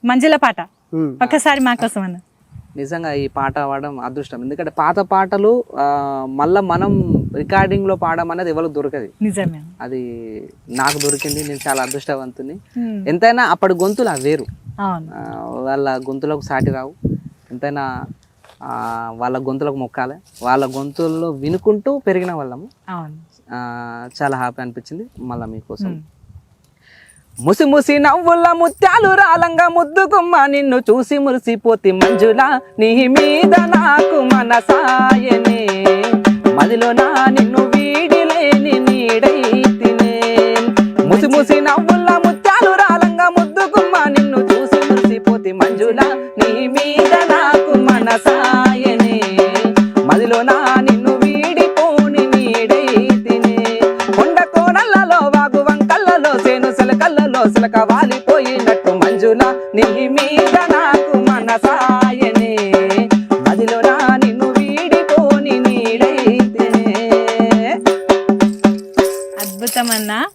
మంజుల పాట ఒక్కసారి మా కోసం అన్న. నిజంగా ఈ పాట పాడడం అదృష్టం. ఎందుకంటే పాత పాటలు మళ్ళీ మనం రికార్డింగ్లో పాడడం అనేది ఎవరికి దొరకదు. నిజమే. అది నాకు దొరికింది, నేను చాలా అదృష్టవంతుని. ఎంతైనా అప్పటి గొంతులు వేరు, వాళ్ళ గొంతులకు సాటి రావు. ఎంతైనా వాళ్ళ గొంతులకు మొక్కాలి, వాళ్ళ గొంతుల్లో వినుకుంటూ పెరిగిన వాళ్ళము. చాలా హ్యాపీ అనిపించింది. మళ్ళీ మీకోసం ముసి ముసి నవ్వుల ముత్యాలు రాలంగా ముద్దుగుమ్మ నిన్ను చూసి మురిసిపోతి మంజులా నీ మీద నాకు మనసాయనే మదిలో నా నిన్ను వీడిలేని నీడైతినే. ముసి ముసి నవ్వుల ముత్యాలు రాలంగా ముద్దుగుమ్మ నిన్ను చూసి మురిసిపోతి మంజులా నీ మీద నాకు మనసాయనే మదిలో నా నిన్ను వీడిపోని నీడైతినే. కొండ కోనలలో వాగు వంకళ్ళలో సేను సెలకల్లలో సెలక వాలిపోయినట్టు మంజుల నీ మీద నాకు మనసాయనే మదిలో నా నిన్ను వీడిపోని నీడైతేనే. అద్భుతం అన్నా.